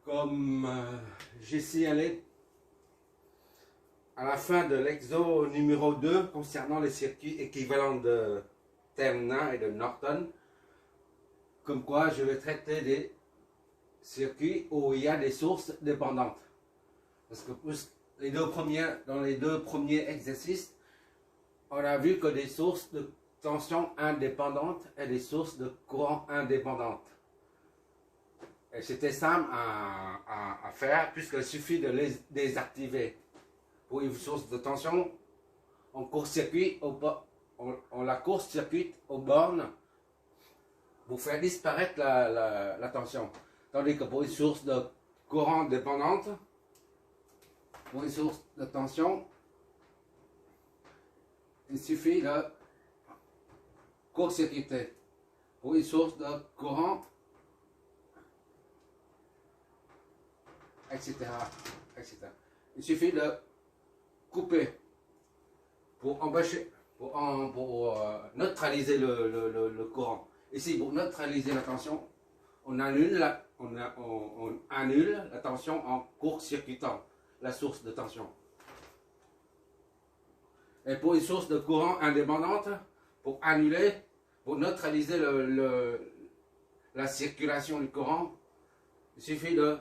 Comme j'ai signalé à la fin de l'exo numéro 2 concernant les circuits équivalents de Thevenin et de Norton, comme quoi je vais traiter des circuits où il y a des sources dépendantes. Parce que dans les deux premiers exercices, on a vu que des sources de tension indépendantes et des sources de courant indépendantes. Et c'était simple à faire puisqu'il suffit de les désactiver. Pour une source de tension, on court-circuite, on la court-circuite aux bornes pour faire disparaître la tension. Tandis que pour une source de courant dépendante, pour une source de tension, il suffit de court-circuiter. Pour une source de courant, etc. Il suffit de couper pour empêcher, pour neutraliser le courant. Ici, pour neutraliser la tension, on annule la tension en court-circuitant la source de tension. Et pour une source de courant indépendante, pour neutraliser la circulation du courant, il suffit de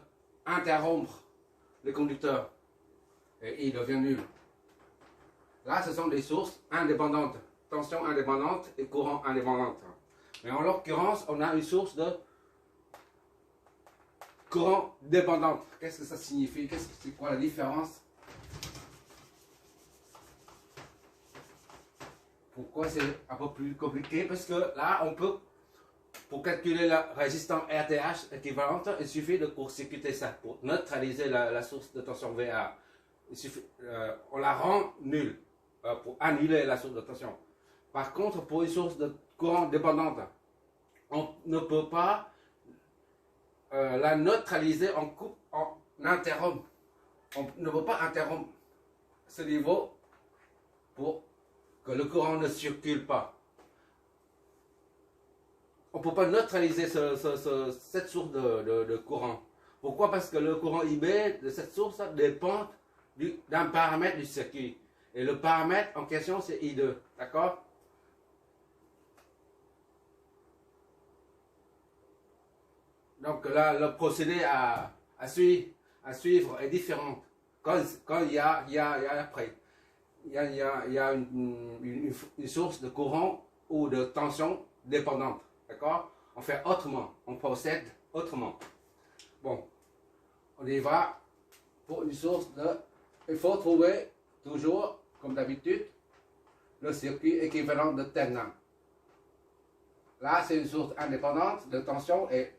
interrompre le conducteur et il devient nul. Là, ce sont des sources indépendantes, tension indépendante et courant indépendante. Mais en l'occurrence, on a une source de courant dépendante. Qu'est-ce que ça signifie? C'est quoi la différence? Pourquoi c'est un peu plus compliqué? Parce que là, on peut, pour calculer la résistance RTH équivalente, il suffit de court-circuiter ça pour neutraliser la source de tension VA. On la rend nulle pour annuler la source de tension. Par contre, pour une source de courant dépendante, on ne peut pas la neutraliser en interrompre. On ne peut pas interrompre ce niveau pour que le courant ne circule pas. On ne peut pas neutraliser cette source de courant. Pourquoi? Parce que le courant IB de cette source dépend d'un paramètre du circuit. Et le paramètre en question, c'est I2. D'accord? Donc là, le procédé à suivre est différent. Quand il y a après, il y a une source de courant ou de tension dépendante. D'accord? On fait autrement, on procède autrement. Bon, on y va pour une source de... Il faut trouver toujours, comme d'habitude, le circuit équivalent de Thevenin. Là, c'est une source indépendante de tension et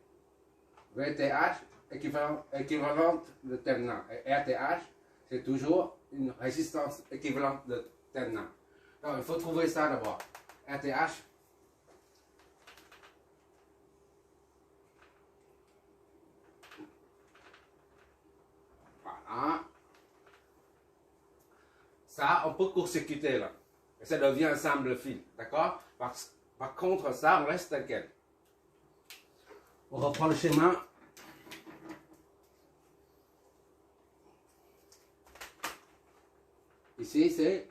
VTH équivalente de Thevenin. Et RTH, c'est toujours une résistance équivalente de Thevenin. Donc, il faut trouver ça d'abord. RTH. Voilà. Ça, on peut court-circuiter là. Et ça devient un simple fil. D'accord? Par contre, ça, on reste tel quel. On reprend le schéma. Ici, c'est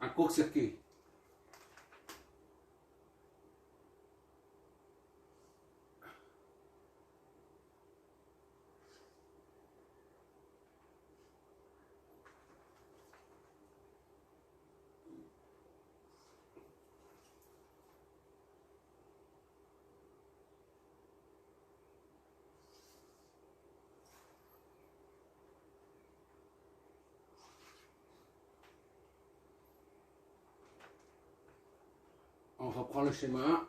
un court-circuit. On reprend le schéma.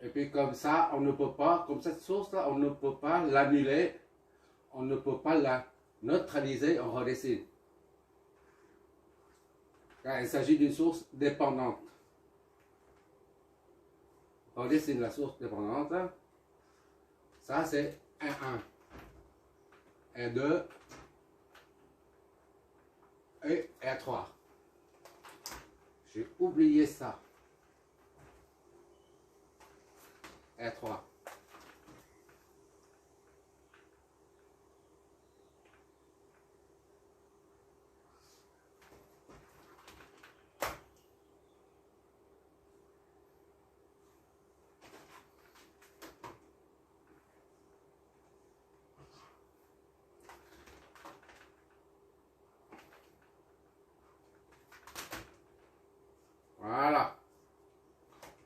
Et puis comme ça, on ne peut pas, comme cette source-là, on ne peut pas l'annuler, on ne peut pas la neutraliser en redessine. Car il s'agit d'une source dépendante. On dessine la source dépendante. Ça, c'est R1, R2 et R3. J'ai oublié ça. R3. Voilà.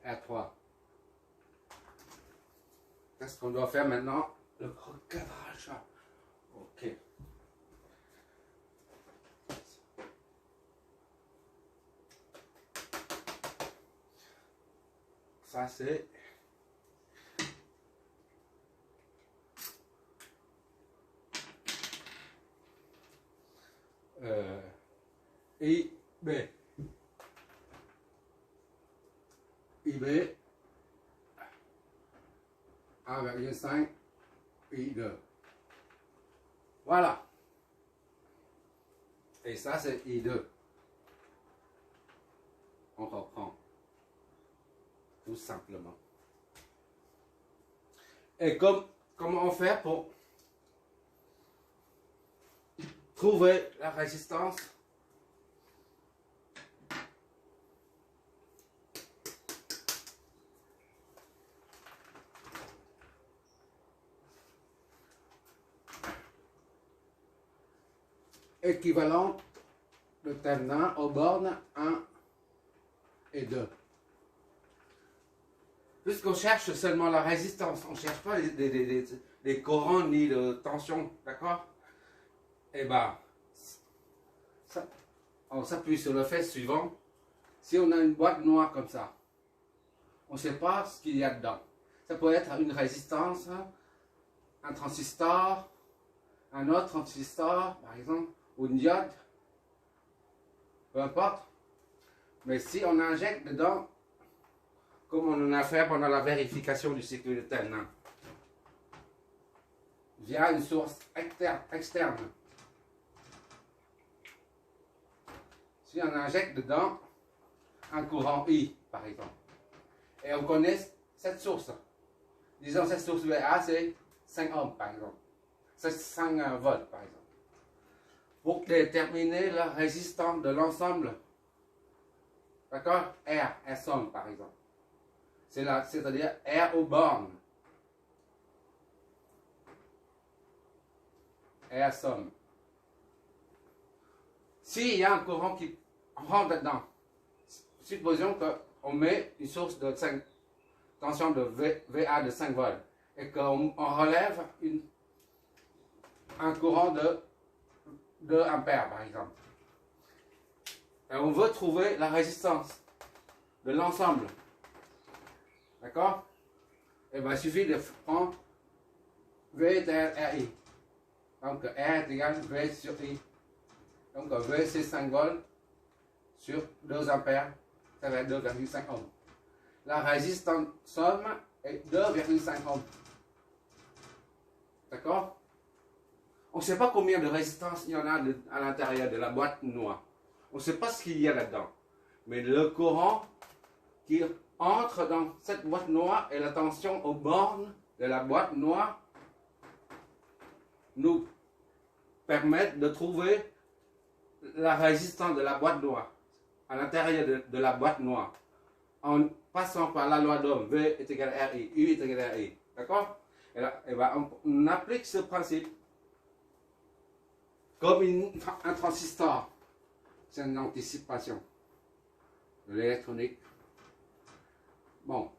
R3. Qu'est-ce qu'on doit faire maintenant? Le recadrage. Ok. Ça c'est IB. IB 1,5 I2. Voilà. Et ça c'est I2. On reprend. Tout simplement. Et comment on fait pour trouver la résistance? Équivalente de terminal aux bornes 1 et 2. Puisqu'on cherche seulement la résistance, on ne cherche pas les courants ni de tension, d'accord? Et bien, on s'appuie sur le fait suivant. Si on a une boîte noire comme ça, on ne sait pas ce qu'il y a dedans. Ça peut être une résistance, un transistor, un autre transistor, par exemple, ou une diode, peu importe. Mais si on injecte dedans, comme on en a fait pendant la vérification du circuit de Thevenin, via une source externe. Si on injecte dedans un courant I, par exemple, et on connaît cette source, disons cette source VA, c'est 5 ohms, par exemple, c'est 5 volts, par exemple. Pour déterminer la résistance de l'ensemble, d'accord, R somme, par exemple. C'est-à-dire R aux bornes. R somme. S'il y a un courant qui rentre dedans, supposons qu'on met une source de 5, tension de VA de 5 volts et qu'on relève un courant de 2 ampères, par exemple. Et on veut trouver la résistance de l'ensemble. D'accord? Et bien, il suffit de prendre V égale RI. Donc, R est égal V sur I. Donc, V c'est 5 volts sur 2 ampères. Ça va être 2,5 ohms. La résistance somme est 2,5 ohms. D'accord? On ne sait pas combien de résistance il y en a à l'intérieur de la boîte noire. On ne sait pas ce qu'il y a là-dedans. Mais le courant qui entre dans cette boîte noire et la tension aux bornes de la boîte noire nous permettent de trouver la résistance de la boîte noire à l'intérieur de la boîte noire en passant par la loi d'Ohm. V est égal à RI, U est égal à RI. D'accord? Et là, on applique ce principe comme un transistor. C'est une anticipation de l'électronique. Bon.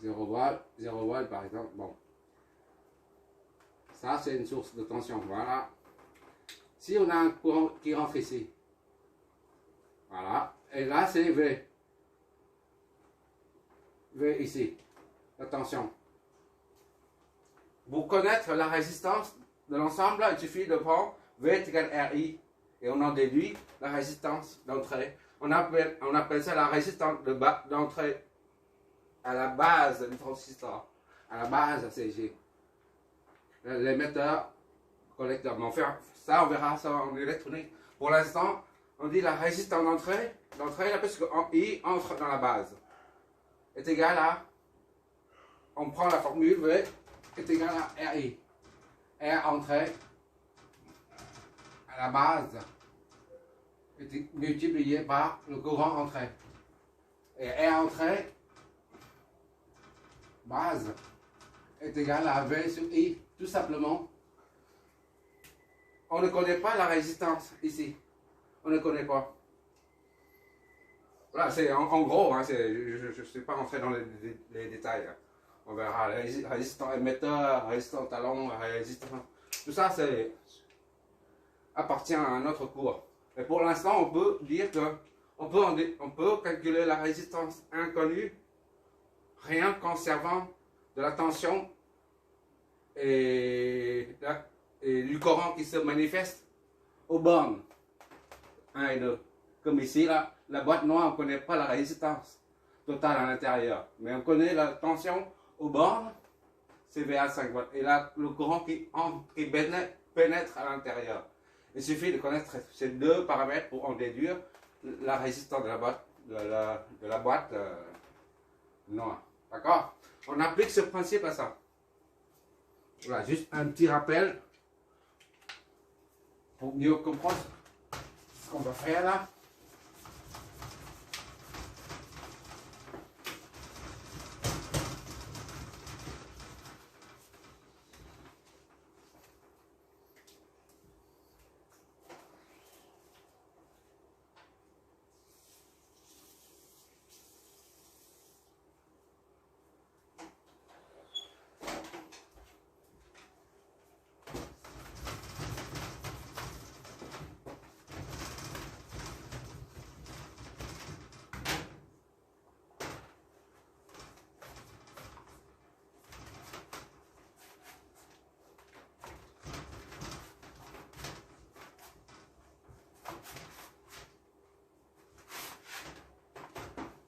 0 volts par exemple. Bon. Ça, c'est une source de tension. Voilà. Si on a un courant qui rentre ici. Voilà. Et là, c'est V. V ici. La tension. Pour connaître la résistance de l'ensemble, il suffit de prendre V est égal à RI. Et on en déduit la résistance d'entrée. On appelle ça la résistance d'entrée à la base du transistor. À la base, c'est l'émetteur, collecteur. Mais ça, on verra ça en électronique. Pour l'instant, on dit la résistance d'entrée, là, parce que I entre dans la base, est égal à, on prend la formule V, est égal à RI. R entrée à la base est multiplié par le courant entrée. Et R entrée, base, est égal à V sur I, tout simplement. On ne connaît pas la résistance ici. On ne connaît pas. Voilà, c'est en gros, hein, je ne suis pas rentré dans les détails. Hein. On verra, résistant émetteur, résistant talon, résistant... Tout ça, appartient à un autre cours. Mais pour l'instant, on peut dire que on peut calculer la résistance inconnue rien qu'en servant de la tension et du courant qui se manifeste aux bornes 1 et 2. Comme ici, là, la boîte noire, on ne connaît pas la résistance totale à l'intérieur, mais on connaît la tension aux bornes, c'est VA 5 volts. Et là, le courant qui pénètre à l'intérieur. Il suffit de connaître ces deux paramètres pour en déduire la résistance de la boîte, noire. D'accord? On applique ce principe à ça. Voilà, juste un petit rappel pour mieux comprendre ce qu'on va faire là.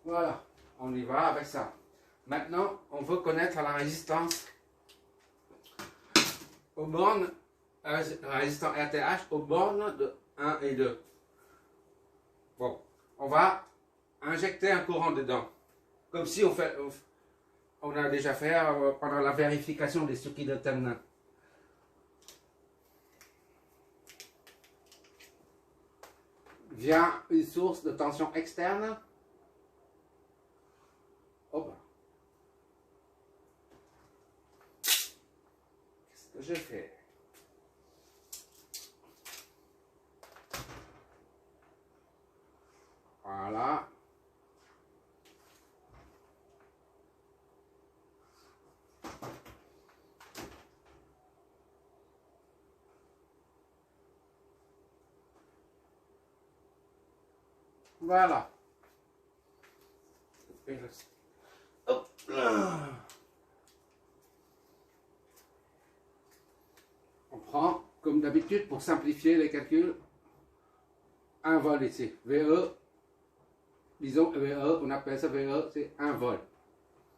Voilà, on y va avec ça. Maintenant, on veut connaître la résistance aux bornes, la résistance RTH aux bornes de 1 et 2. Bon, on va injecter un courant dedans. Comme si on a déjà fait pendant la vérification des circuits de Thevenin. Via une source de tension externe. Hop. Qu'est-ce que je fais? Voilà. Voilà. Hop là. On prend, comme d'habitude, pour simplifier les calculs, un vol ici. VE, disons VE, on appelle ça VE, c'est 1 vol.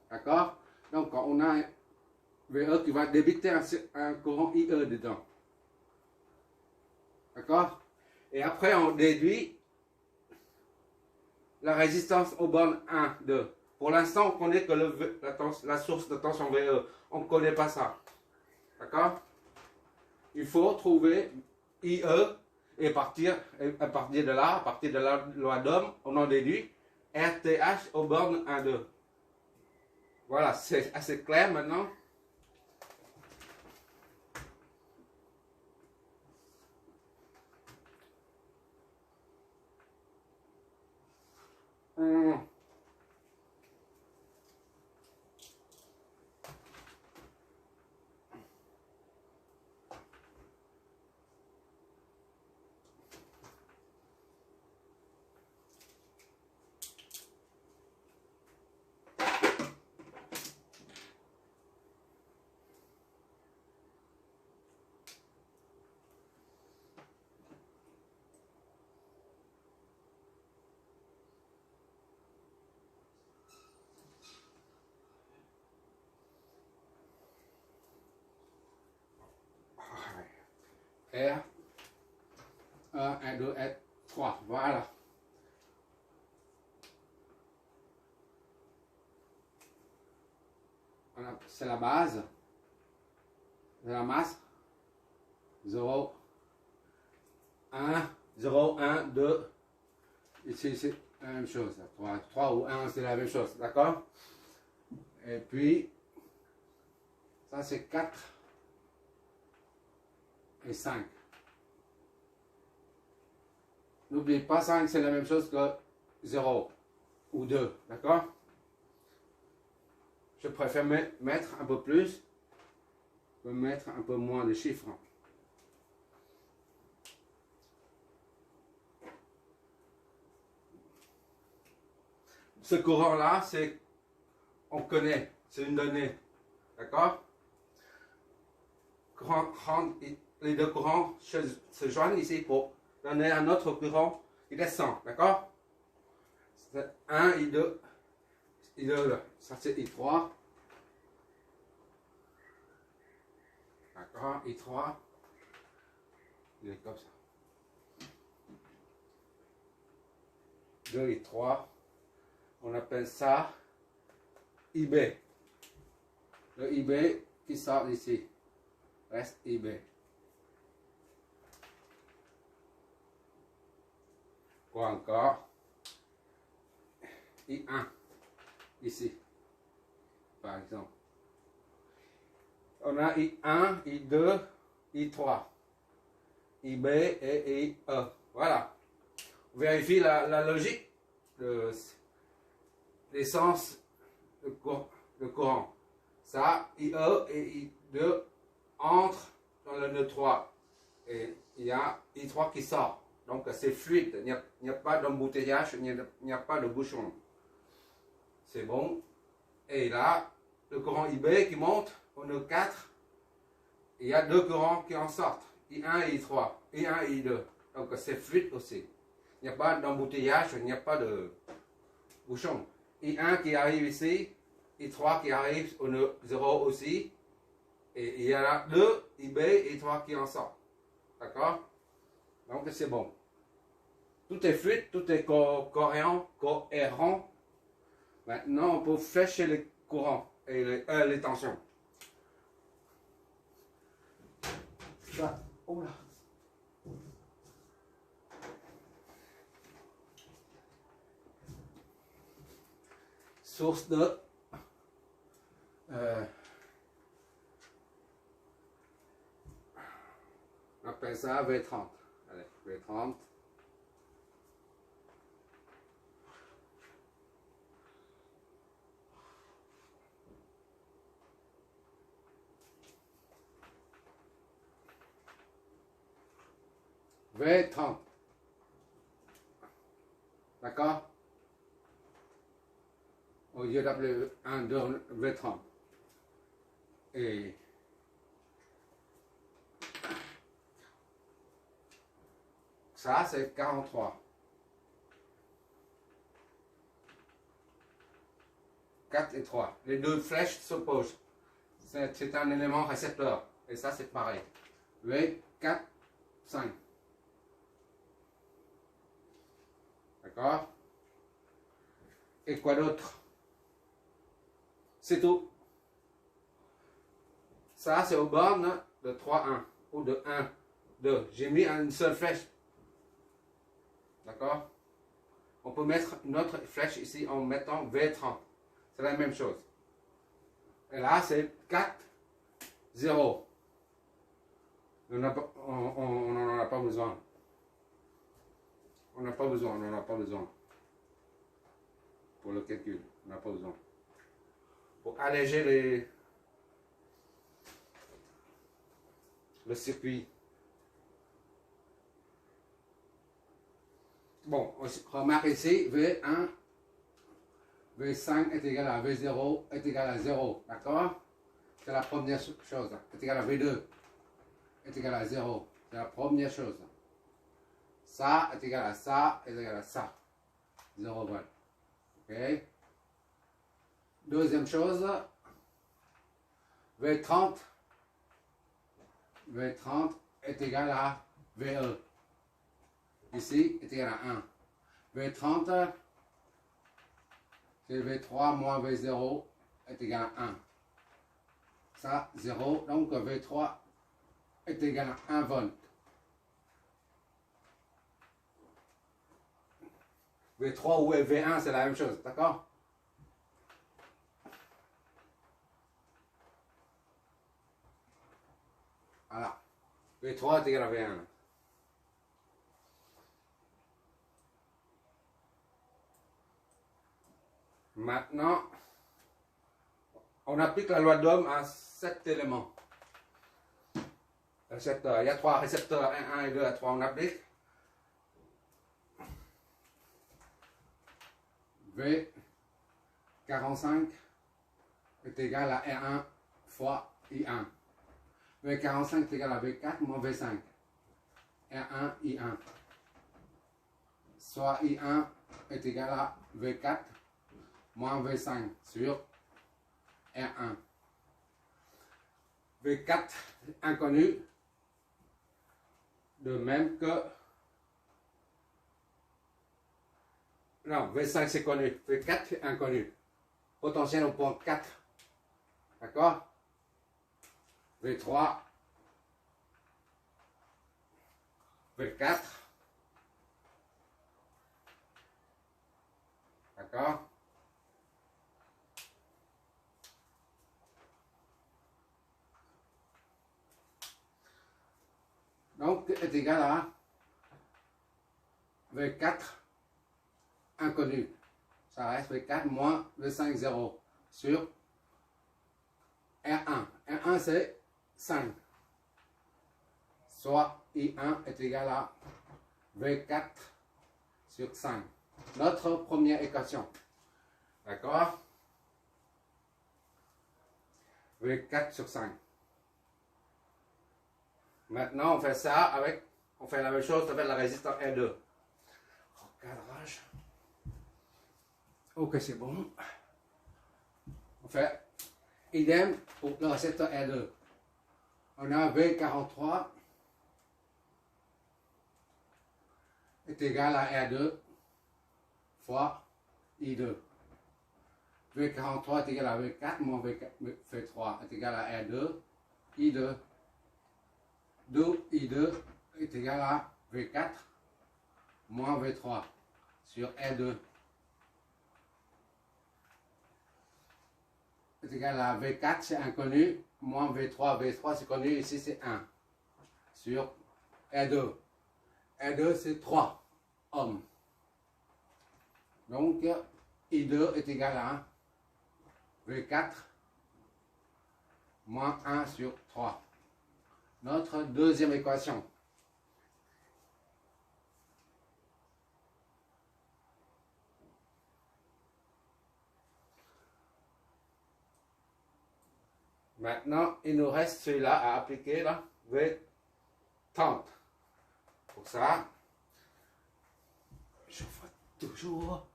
D'accord? Donc, on a un VE qui va débiter un courant IE dedans. D'accord? Et après, on déduit la résistance aux bornes 1, 2. Pour l'instant, on connaît que la source de tension VE. On ne connaît pas ça. D'accord? Il faut trouver IE et à partir de là, à partir de la loi d'Ohm, on en déduit RTH aux bornes 1, 2. Voilà, c'est assez clair maintenant. R. 1, 1, 2, 1, 3. Voilà. C'est la base de la masse. 0, 1, 0, 1, 2. Ici, c'est la même chose. 3 ou 1, c'est la même chose. D'accord? Et puis, ça c'est 4 et 5. N'oubliez pas, 5 c'est la même chose que 0 ou 2. D'accord? Je préfère mettre un peu plus que mettre un peu moins de chiffres. Ce courant-là, on connaît, c'est une donnée. D'accord? Les deux courants se joignent ici pour donner un autre courant qui descend. D'accord? 1 et 2. Ça c'est I3. D'accord? I3. Il est comme ça. 2 et 3. On appelle ça IB. Le IB qui sort d'ici. Reste IB. Quoi encore? I1. Ici. Par exemple. On a I1, I2, I3. IB et IE. Voilà. On vérifie la logique. L'essence de courant. Ça, IE et I2 entrent dans le nœud 3. Et il y a I3 qui sort. Donc c'est fluide. Il n'y a pas d'embouteillage, il n'y a pas de bouchon. C'est bon. Et là, le courant IB qui monte au nœud 4. Il y a deux courants qui en sortent. I1 et I3. I1 et I2. Donc c'est fluide aussi. Il n'y a pas d'embouteillage, il n'y a pas de bouchon. I1 qui arrive ici, I3 qui arrive au nœud 0 aussi, et il y a deux IB et I3 qui en sortent. D'accord? Donc c'est bon. Tout est fluide, tout est cohérent. Maintenant, on peut flécher les courants et les tensions. Ça, oh là. Source de on appelle ça V30. Allez, V30. V30. D'accord? Au lieu d'appeler 1, 2, V30. Et ça, c'est 43. 4 et 3. Les deux flèches s'opposent. C'est un élément récepteur. Et ça, c'est pareil. V, 4, 5. D'accord? Et quoi d'autre? C'est tout. Ça, c'est aux bornes de 3, 1 ou de 1, 2. J'ai mis une seule flèche. D'accord? On peut mettre une autre flèche ici en mettant V30. C'est la même chose. Et là, c'est 4, 0. On n'en a pas besoin. On n'a pas besoin, on n'en a pas besoin. Pour le calcul, on n'a pas besoin. Pour alléger le circuit. Bon, remarque ici, V1, V5 est égal à V0 est égal à 0. D'accord? C'est la première chose. Est égal à V2 est égal à 0. C'est la première chose. Ça est égal à ça est égal à ça. 0 volt. Ok? Deuxième chose, V30 est égal à VE. Ici est égal à 1. V30, c'est V3 moins V0 est égal à 1. Ça, 0. Donc V3 est égal à 1 volt. V3 ou V1, c'est la même chose, d'accord? Voilà. V3 est égal à V1. Maintenant, on applique la loi d'Ohm à cet élément. Récepteur. Il y a 3 récepteurs, 1 et 2 à 3, on applique. V45 est égal à R1 fois I1. V45 est égal à V4 moins V5. R1, I1. Soit I1 est égal à V4 moins V5 sur R1. V4 inconnu, de même que... Non, V5 c'est connu, V4 c'est inconnu. Potentiel au point 4. D'accord? V3, V4. D'accord? Donc, est égal à V4 inconnu. Ça reste V4 moins V5, 0 sur R1. R1 c'est 5. Soit I1 est égal à V4 sur 5. Notre première équation. D'accord? V4 sur 5. Maintenant, on fait ça avec, on fait la même chose avec la résistance R2. Recadrage. Ok, c'est bon. On fait idem pour le récepteur R2. On a V43 est égal à R2 fois I2. V43 est égal à V4 moins V3 est égal à R2 I2. D'où I2 est égal à V4 moins V3 sur R2 est égal à V4, c'est inconnu, moins V3, V3 c'est connu, ici c'est 1 sur R2. R2 c'est 3 ohms. Donc I2 est égal à V4 moins 1 sur 3. Notre deuxième équation. Maintenant, il nous reste celui-là à appliquer, là, V30. Pour ça, je fais toujours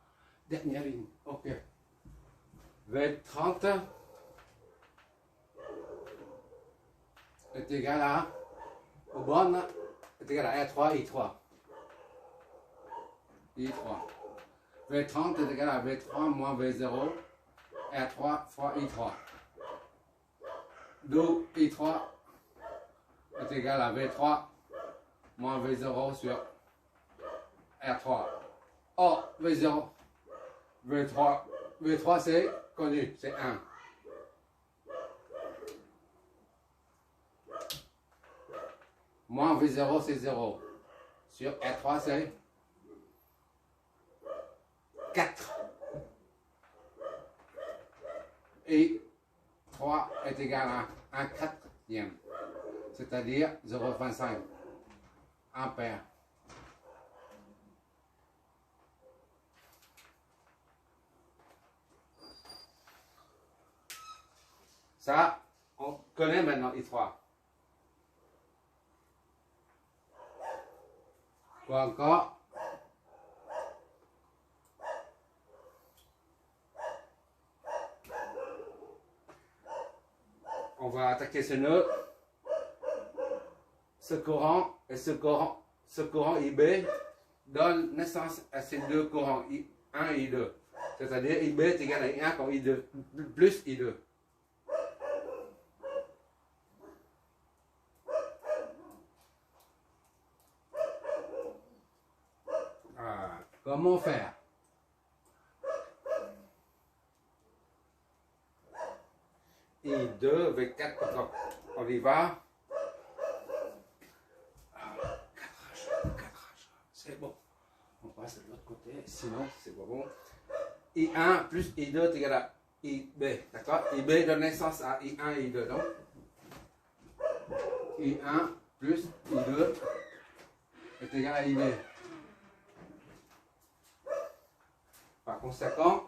dernière ligne. Ok. V30 est égal à, au bon, est égal à R3, I3. I3. V30 est égal à V3 moins V0, R3 fois I3. D'où I3 est égal à V3 moins V0 sur R3. Or, V0, V3 c'est connu, c'est 1. Moins V0 c'est 0. Sur R3 c'est 4. Et 3 est égal à 1 quatrième, c'est-à-dire 0,25 ampères. Ça, on connaît maintenant I3. Quoi encore? On va attaquer ce nœud. ce courant et ce courant IB donne naissance à ces deux courants, I1 et I2. C'est-à-dire IB est égal à I1 comme I2 plus I2. Comment faire? I2 avec 4, on y va. 4H, c'est bon. On passe de l'autre côté, sinon c'est pas bon. I1 plus I2 est égal à IB, d'accord? IB donne naissance à I1 et I2, donc I1 plus I2 est égal à IB. Par conséquent,